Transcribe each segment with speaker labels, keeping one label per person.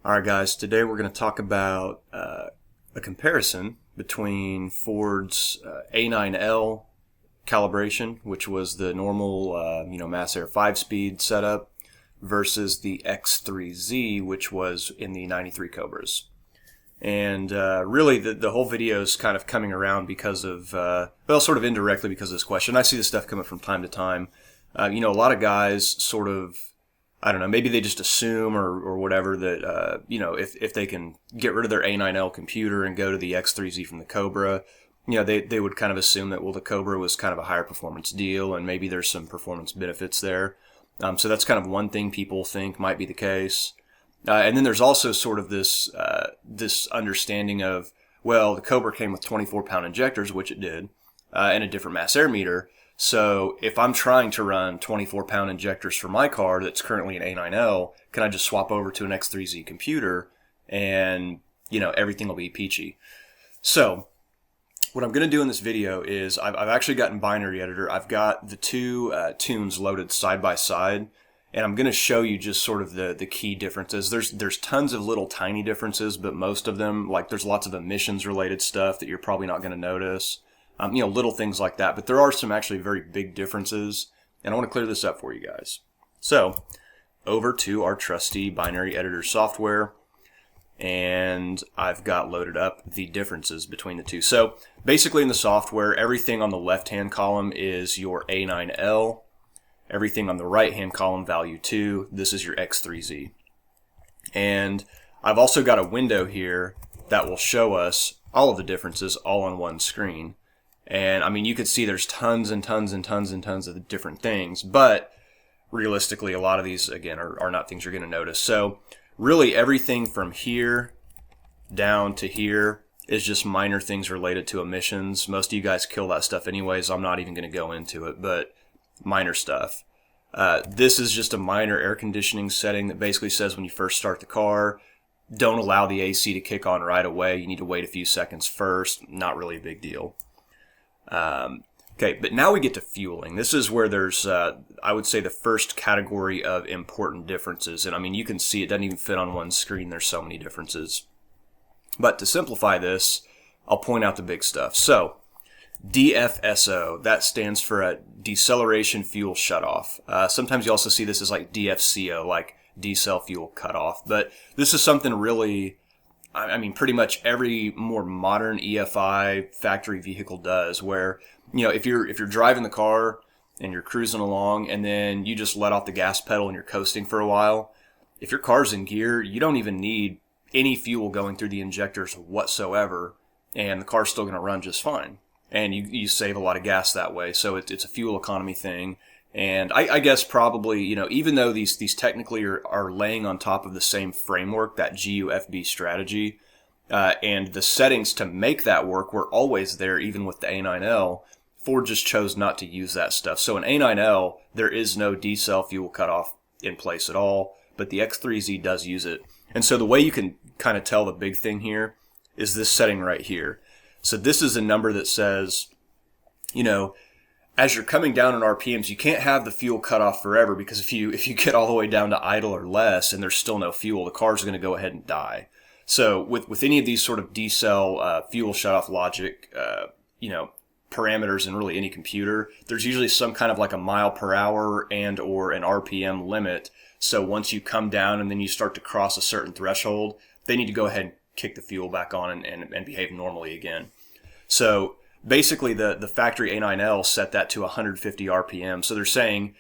Speaker 1: Alright guys, today we're going to talk about a comparison between Ford's A9L calibration, which was the normal Mass Air 5-speed setup, versus the X3Z, which was in the 93 Cobras. And really the whole video is kind of coming around because of, sort of indirectly because of this question. I see this stuff coming from time to time. A lot of guys sort of, I don't know, maybe they just assume or whatever that, if they can get rid of their A9L computer and go to the X3Z from the Cobra, they would kind of assume that, well, the Cobra was kind of a higher performance deal and maybe there's some performance benefits there. So that's kind of one thing people think might be the case. And then there's also sort of this understanding of, well, the Cobra came with 24-pound injectors, which it did, and a different mass air meter. So if I'm trying to run 24-pound injectors for my car that's currently an A9L, can I just swap over to an X3Z computer and, everything will be peachy? So what I'm going to do in this video is I've actually gotten binary editor. I've got the two tunes loaded side by side, and I'm going to show you just sort of the key differences. There's tons of little tiny differences, but most of them, like there's lots of emissions related stuff that you're probably not going to notice. Little things like that, but there are some actually very big differences, and I want to clear this up for you guys. So, over to our trusty binary editor software, and I've got loaded up the differences between the two. So, basically in the software, everything on the left-hand column is your A9L, everything on the right-hand column, value 2, this is your X3Z. And I've also got a window here that will show us all of the differences all on one screen. And you could see there's tons and tons and tons and tons of different things, but realistically, a lot of these, again, are not things you're going to notice. So really everything from here down to here is just minor things related to emissions. Most of you guys kill that stuff anyways. I'm not even going to go into it, but minor stuff. This is just a minor air conditioning setting that basically says when you first start the car, don't allow the AC to kick on right away. You need to wait a few seconds first. Not really a big deal. Okay, but now we get to fueling. This is where there's, I would say, the first category of important differences. And you can see it doesn't even fit on one screen. There's so many differences. But to simplify this, I'll point out the big stuff. So, DFSO, that stands for a deceleration fuel shutoff. Sometimes you also see this as like DFCO, like decel fuel cutoff. But this is something really, pretty much every more modern EFI factory vehicle does, where, if you're driving the car and you're cruising along and then you just let off the gas pedal and you're coasting for a while, if your car's in gear, you don't even need any fuel going through the injectors whatsoever, and the car's still going to run just fine. And you save a lot of gas that way. So it's a fuel economy thing. And I guess probably, even though these technically are laying on top of the same framework, that GUFB strategy, and the settings to make that work were always there, even with the A9L, Ford just chose not to use that stuff. So in A9L, there is no decel fuel cutoff in place at all, but the X3Z does use it. And so the way you can kind of tell the big thing here is this setting right here. So this is a number that says, as you're coming down in RPMs, you can't have the fuel cut off forever, because if you get all the way down to idle or less and there's still no fuel, the car's going to go ahead and die. So with any of these sort of decel fuel shutoff logic, parameters in really any computer, there's usually some kind of like a mile per hour and or an RPM limit. So once you come down and then you start to cross a certain threshold, they need to go ahead and kick the fuel back on and behave normally again. So basically, the factory A9L set that to 150 RPM. So they're saying,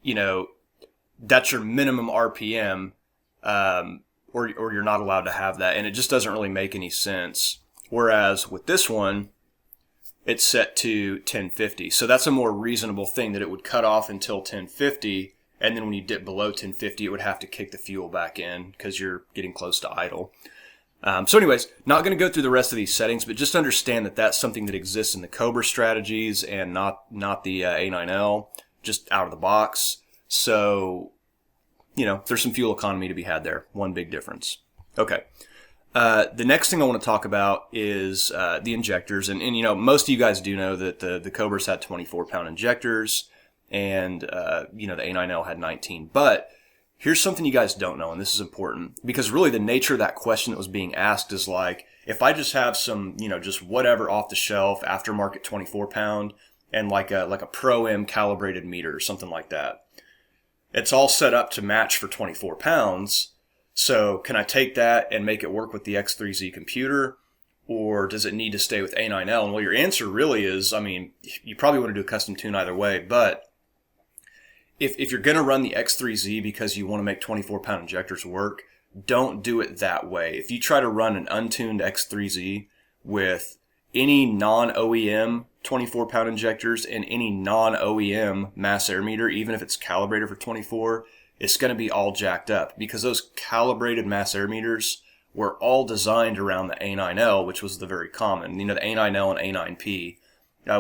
Speaker 1: that's your minimum RPM, or you're not allowed to have that. And it just doesn't really make any sense. Whereas with this one, it's set to 1050. So that's a more reasonable thing, that it would cut off until 1050. And then when you dip below 1050, it would have to kick the fuel back in because you're getting close to idle. So anyways, not going to go through the rest of these settings, but just understand that that's something that exists in the Cobra strategies and not the A9L, just out of the box. So, there's some fuel economy to be had there. One big difference. Okay. The next thing I want to talk about is the injectors. And most of you guys do know that the Cobras had 24-pound injectors, and the A9L had 19. But Here's something you guys don't know, and this is important, because really the nature of that question that was being asked is like, if I just have some, just whatever off the shelf aftermarket 24 pound and like a Pro M calibrated meter or something like that, it's all set up to match for 24 pounds. So can I take that and make it work with the X3Z computer, or does it need to stay with A9L? And well, your answer really is, you probably want to do a custom tune either way, but if you're going to run the X3Z because you want to make 24 pound injectors work, don't do it that way. If you try to run an untuned X3Z with any non-OEM 24 pound injectors and any non-OEM mass air meter, even if it's calibrated for 24, it's going to be all jacked up, because those calibrated mass air meters were all designed around the A9L, which was the very common, the A9L and A9P,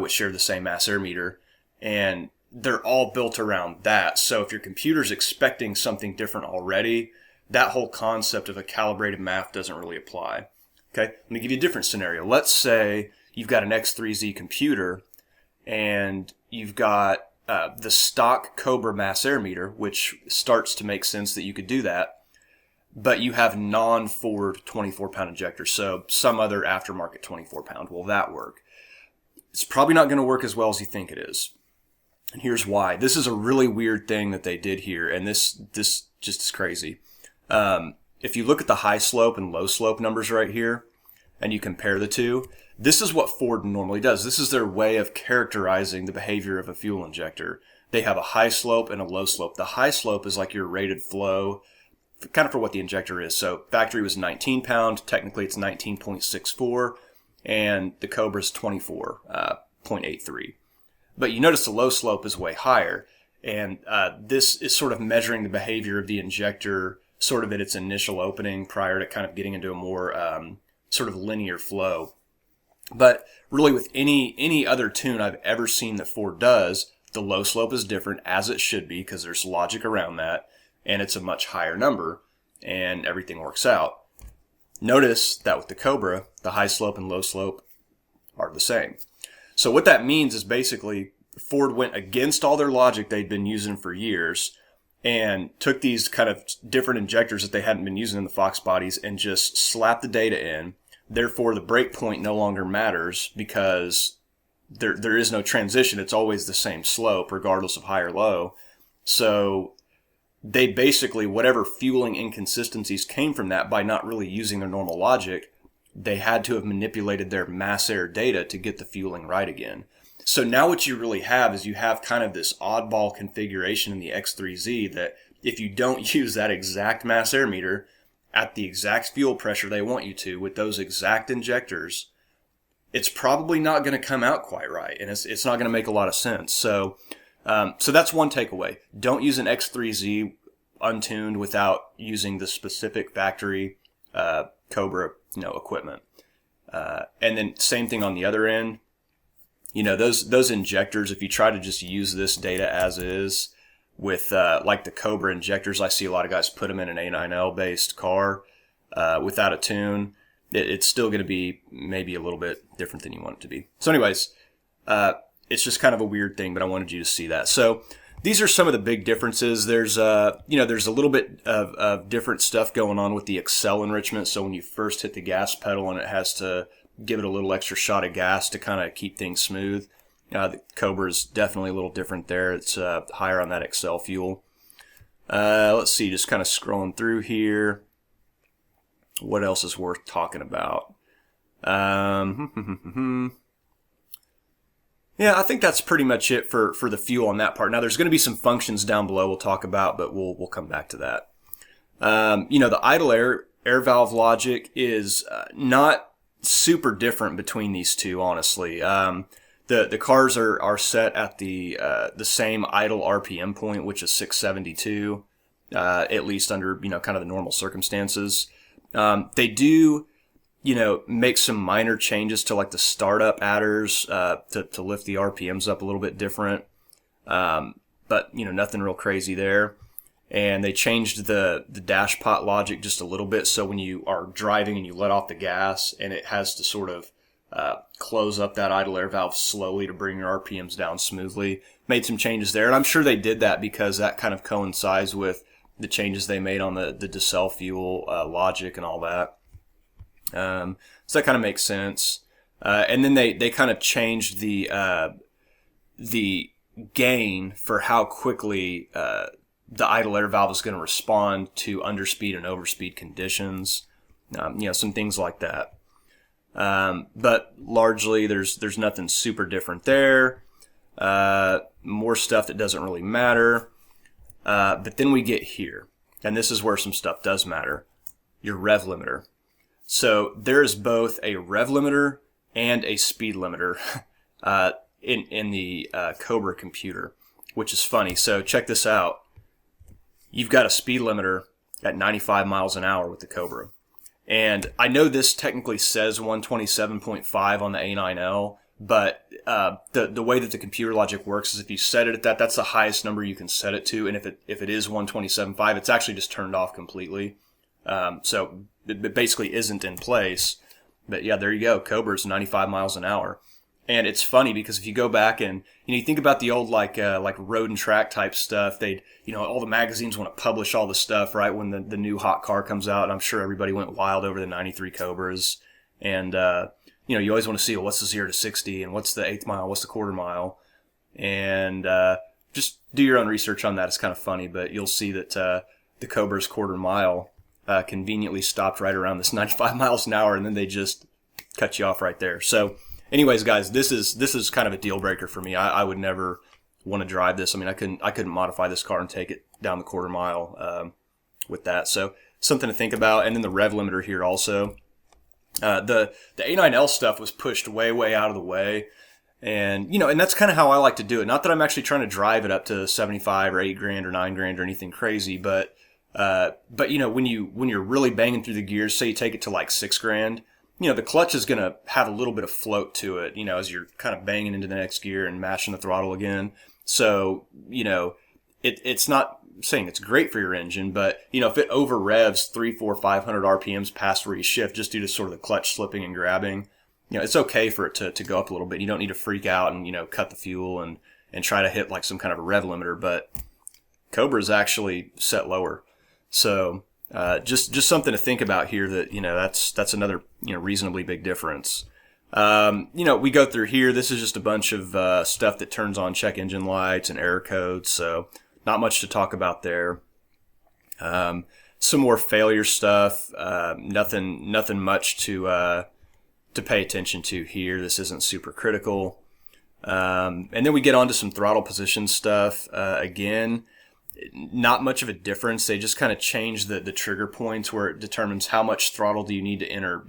Speaker 1: which share the same mass air meter, and they're all built around that. So if your computer's expecting something different already, that whole concept of a calibrated MAF doesn't really apply. Okay, let me give you a different scenario. Let's say you've got an X3Z computer and you've got the stock Cobra mass air meter, which starts to make sense that you could do that, but you have non-Ford 24 pound injectors, so some other aftermarket 24 pound. Will that work? It's probably not going to work as well as you think it is. And here's why. This is a really weird thing that they did here, and this just is crazy. If you look at the high slope and low slope numbers right here, and you compare the two, this is what Ford normally does. This is their way of characterizing the behavior of a fuel injector. They have a high slope and a low slope. The high slope is like your rated flow, kind of for what the injector is. So factory was 19 pound. Technically, it's 19.64, and the Cobra is 24.83. But you notice the low slope is way higher, and this is sort of measuring the behavior of the injector sort of at its initial opening prior to kind of getting into a more sort of linear flow. But really with any other tune I've ever seen that Ford does, the low slope is different, as it should be, because there's logic around that, and it's a much higher number, and everything works out. Notice that with the Cobra, the high slope and low slope are the same. So what that means is basically Ford went against all their logic they'd been using for years and took these kind of different injectors that they hadn't been using in the Fox bodies and just slapped the data in. Therefore, the break point no longer matters, because there is no transition. It's always the same slope regardless of high or low. So they basically, whatever fueling inconsistencies came from that by not really using their normal logic, they had to have manipulated their mass air data to get the fueling right again. So now what you really have is you have kind of this oddball configuration in the X3Z that if you don't use that exact mass air meter at the exact fuel pressure they want you to with those exact injectors, it's probably not going to come out quite right, and it's not going to make a lot of sense. So that's one takeaway. Don't use an X3Z untuned without using the specific factory Cobra equipment. And then same thing on the other end. Those injectors, if you try to just use this data as is with like the Cobra injectors, I see a lot of guys put them in an A9L based car without a tune. It's still going to be maybe a little bit different than you want it to be. So anyways, it's just kind of a weird thing, but I wanted you to see that. So these are some of the big differences. There's there's a little bit of different stuff going on with the accel enrichment. So when you first hit the gas pedal and it has to give it a little extra shot of gas to kind of keep things smooth. The Cobra is definitely a little different there. It's higher on that accel fuel. Let's see, just kind of scrolling through here. What else is worth talking about? Yeah, I think that's pretty much it for the fuel on that part. Now, there's going to be some functions down below we'll talk about, but we'll come back to that. The idle air valve logic is not super different between these two, honestly. The cars are set at the same idle RPM point, which is 672, at least under kind of the normal circumstances. They do make some minor changes to like the startup adders to lift the RPMs up a little bit different, but nothing real crazy there. And they changed the dash pot logic just a little bit, so when you are driving and you let off the gas and it has to sort of close up that idle air valve slowly to bring your RPMs down smoothly. Made some changes there, and I'm sure they did that because that kind of coincides with the changes they made on the decel fuel logic and all that. So that kind of makes sense. And then they kind of changed the gain for how quickly the idle air valve is going to respond to underspeed and overspeed conditions. Some things like that. But largely there's nothing super different there. More stuff that doesn't really matter. But then we get here, and this is where some stuff does matter. Your rev limiter. So there is both a rev limiter and a speed limiter in the Cobra computer, which is funny. So check this out. You've got a speed limiter at 95 miles an hour with the Cobra. And I know this technically says 127.5 on the A9L, but the way that the computer logic works is if you set it at that's the highest number you can set it to. And if it is 127.5, it's actually just turned off completely. So it basically isn't in place. But yeah, there you go. Cobra's 95 miles an hour. And it's funny because if you go back and, you think about the old like road and track type stuff, all the magazines want to publish all the stuff right when the new hot car comes out. And I'm sure everybody went wild over the 93 Cobras. And, you always want to see what's the 0 to 60 and what's the eighth mile, what's the quarter mile. And, just do your own research on that. It's kind of funny, but you'll see that, the Cobra's quarter mile, conveniently stopped right around this 95 miles an hour, and then they just cut you off right there. So, anyways, guys, this is kind of a deal breaker for me. I would never want to drive this. I mean, I couldn't modify this car and take it down the quarter mile with that. So something to think about. And then the rev limiter here also. The A9L stuff was pushed way out of the way. And, and that's kind of how I like to do it. Not that I'm actually trying to drive it up to 75 or $8,000 or $9,000 or anything crazy, but when you're really banging through the gears, say you take it to like $6,000, the clutch is going to have a little bit of float to it, as you're kind of banging into the next gear and mashing the throttle again. So, it's not saying it's great for your engine, but, if it over revs 300, 400, 500 RPMs past where you shift just due to sort of the clutch slipping and grabbing, it's okay for it to go up a little bit. You don't need to freak out and, cut the fuel and try to hit like some kind of a rev limiter, but Cobra is actually set lower. So, just something to think about here that, that's another, reasonably big difference. We go through here. This is just a bunch of, stuff that turns on check engine lights and error codes. So not much to talk about there. Some more failure stuff. Nothing much to pay attention to here. This isn't super critical. And then we get on to some throttle position stuff. Again, not much of a difference. They just kind of change the trigger points where it determines how much throttle do you need to enter,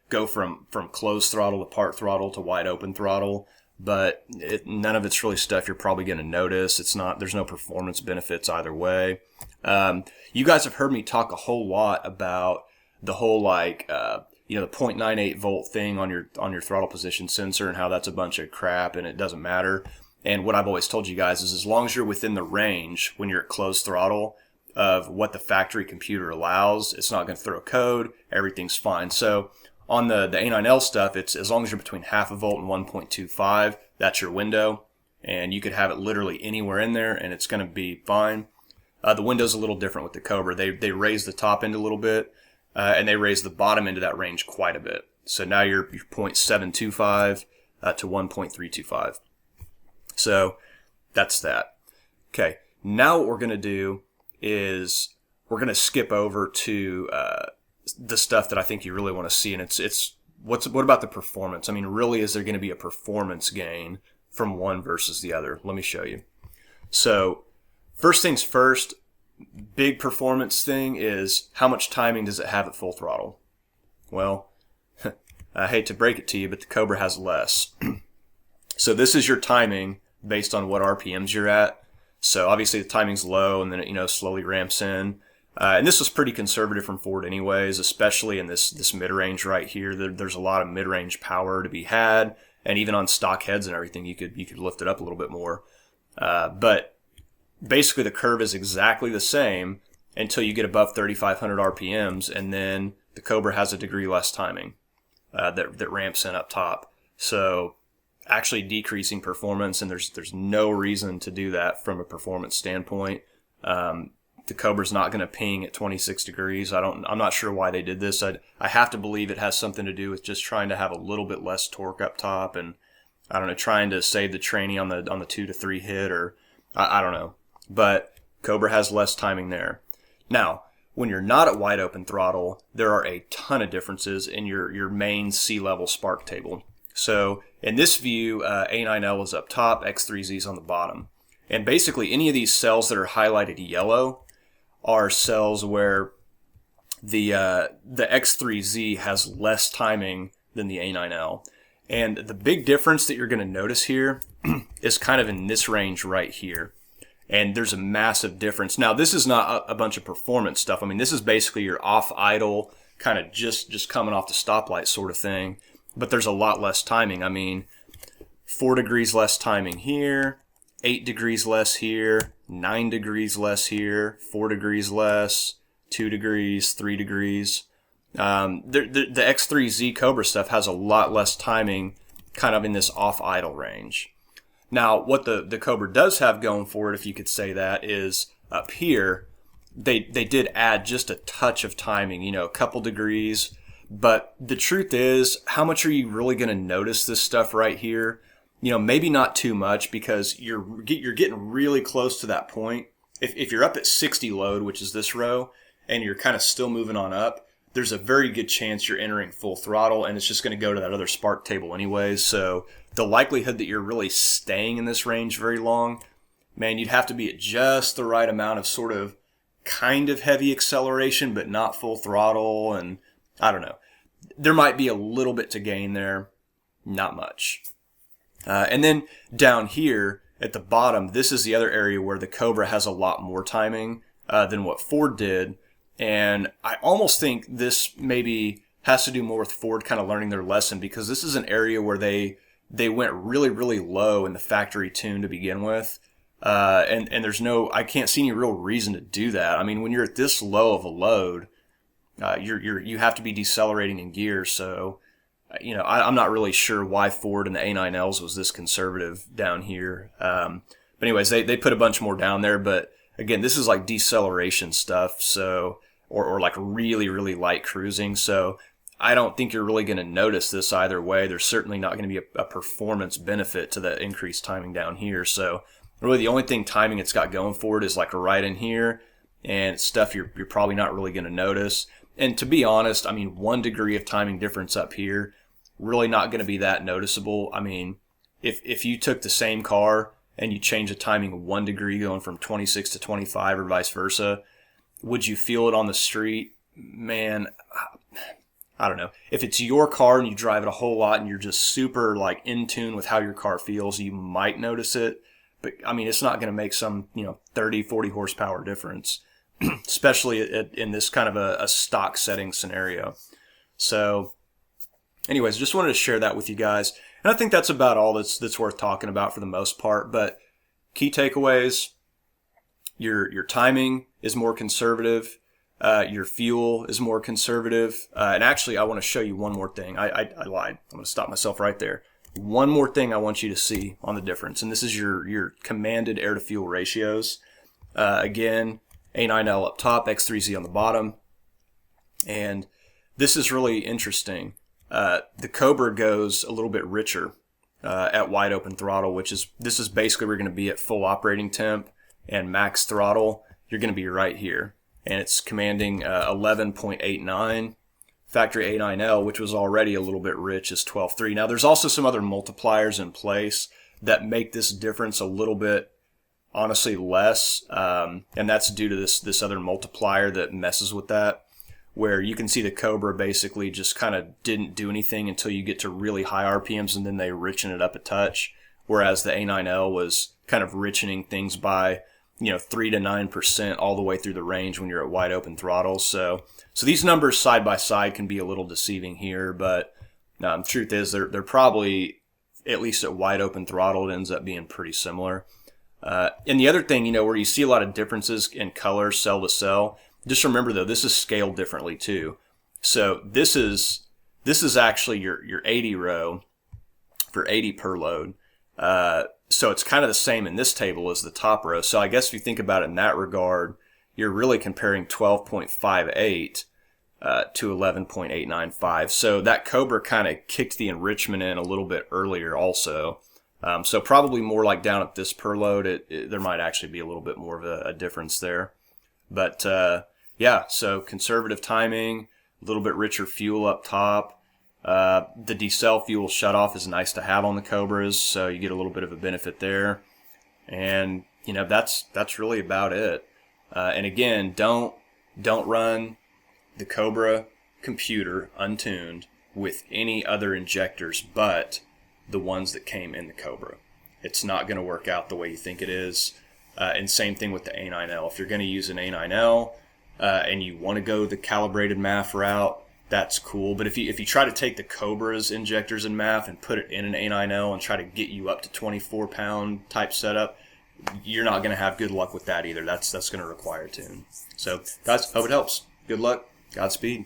Speaker 1: go from closed throttle to part throttle to wide open throttle. But none of it's really stuff you're probably going to notice. There's no performance benefits either way. You guys have heard me talk a whole lot about the whole the 0.98 volt thing on your throttle position sensor and how that's a bunch of crap and it doesn't matter. And what I've always told you guys is as long as you're within the range when you're at closed throttle of what the factory computer allows, it's not going to throw code. Everything's fine. So on the A9L stuff, it's as long as you're between half a volt and 1.25, that's your window. And you could have it literally anywhere in there and it's going to be fine. The window's a little different with the Cobra. They raise the top end a little bit and they raise the bottom end of that range quite a bit. So now you're 0.725 to 1.325. So that's that. Okay, now what we're going to do is we're going to skip over to the stuff that I think you really want to see, and it's what about the performance? I mean, really, is there going to be a performance gain from one versus the other? Let me show you. So first things first, big performance thing is how much timing does it have at full throttle? Well, I hate to break it to you, but the Cobra has less. So this is your timing based on what RPMs you're at. So obviously the timing's low and then it, slowly ramps in. And this was pretty conservative from Ford anyways, especially in this mid-range right here. There's a lot of mid-range power to be had. And even on stock heads and everything, you could lift it up a little bit more. But basically the curve is exactly the same until you get above 3,500 RPMs. And then the Cobra has a degree less timing that ramps in up top. So actually decreasing performance, and there's no reason to do that from a performance standpoint. the Cobra's not going to ping at 26 degrees. I'm not sure why they did this. I have to believe it has something to do with just trying to have a little bit less torque up top, and I don't know, trying to save the tranny on the 2 to 3 hit, or I don't know. But Cobra has less timing there. Now, when you're not at wide open throttle, there are a ton of differences in your main C-level spark table. So in this view, A9L is up top, X3Z is on the bottom. And basically any of these cells that are highlighted yellow are cells where the X3Z has less timing than the A9L. And the big difference that you're going to notice here is kind of in this range right here. And there's a massive difference. Now, this is not a bunch of performance stuff. I mean, this is basically your off-idle, kind of just coming off the stoplight sort of thing. But there's a lot less timing. I mean, 4 degrees less timing here, 8 degrees less here, 9 degrees less here, 4 degrees less, 2 degrees, 3 degrees. The X3Z Cobra stuff has a lot less timing kind of in this off-idle range. Now, what the Cobra does have going for it, if you could say that, is up here, they did add just a touch of timing, you know, a couple degrees. But the truth is, how much are you really going to notice this stuff right here? You know, maybe not too much, because you're getting really close to that point. If you're up at 60 load, which is this row, and you're kind of still moving on up, there's a very good chance you're entering full throttle, and it's just going to go to that other spark table anyways. So the likelihood that you're really staying in this range very long, man, you'd have to be at just the right amount of sort of kind of heavy acceleration, but not full throttle. And I don't know. There might be a little bit to gain there. Not much. And then down here at the bottom, this is the other area where the Cobra has a lot more timing than what Ford did. And I almost think this maybe has to do more with Ford kind of learning their lesson, because this is an area where they went really, really low in the factory tune to begin with. And there's I can't see any real reason to do that. I mean, when you're at this low of a load, you have to be decelerating in gear. So, you know, I'm not really sure why Ford and the A9Ls was this conservative down here. But anyways, they put a bunch more down there. But again, this is like deceleration stuff. So, or like really, really light cruising. So I don't think you're really going to notice this either way. There's certainly not going to be a performance benefit to the increased timing down here. So really the only thing timing it's got going for it is like right in here, and stuff you're probably not really going to notice. And to be honest, I mean, 1 degree of timing difference up here, really not going to be that noticeable. I mean, if you took the same car and you change the timing 1 degree going from 26 to 25 or vice versa, would you feel it on the street? Man, I don't know. If it's your car and you drive it a whole lot and you're just super like in tune with how your car feels, you might notice it. But I mean, it's not going to make some, 30, 40 horsepower difference, especially in this kind of a stock setting scenario. So anyways, just wanted to share that with you guys. And I think that's about all that's worth talking about for the most part. But key takeaways, your timing is more conservative. Your fuel is more conservative. And actually, I want to show you one more thing. I lied. I'm going to stop myself right there. One more thing I want you to see on the difference, and this is your commanded air-to-fuel ratios. Again, A9L up top, X3Z on the bottom. And this is really interesting. The Cobra goes a little bit richer at wide open throttle, this is basically where you're going to be at full operating temp and max throttle. You're going to be right here. And it's commanding 11.89. Factory A9L, which was already a little bit rich, is 12.3. Now, there's also some other multipliers in place that make this difference a little bit, honestly, less. And that's due to this other multiplier that messes with that, where you can see the Cobra basically just kind of didn't do anything until you get to really high RPMs, and then they richen it up a touch, whereas the A9L was kind of richening things by 3 to 9% all the way through the range when you're at wide open throttle. So these numbers side by side can be a little deceiving here, but the truth is they're probably, at least at wide open throttle, it ends up being pretty similar. And the other thing, where you see a lot of differences in color cell to cell, just remember though, this is scaled differently too. So this is actually your 80 row for 80 per load. So it's kind of the same in this table as the top row. So I guess if you think about it in that regard, you're really comparing 12.58 to 11.895. So that Cobra kind of kicked the enrichment in a little bit earlier also. So probably more like down at this per load, there might actually be a little bit more of a difference there. But yeah, so conservative timing, a little bit richer fuel up top. The decel fuel shutoff is nice to have on the Cobras, so you get a little bit of a benefit there. And you know, that's really about it. And again, don't run the Cobra computer untuned with any other injectors but the ones that came in the Cobra. It's not going to work out the way you think it is. And same thing with the A9L. If you're going to use an A9L and you want to go the calibrated MAF route, that's cool. But if you try to take the Cobra's injectors and MAF and put it in an A9L and try to get you up to 24-pound type setup, you're not going to have good luck with that either. That's going to require tune. So guys, hope it helps. Good luck. Godspeed.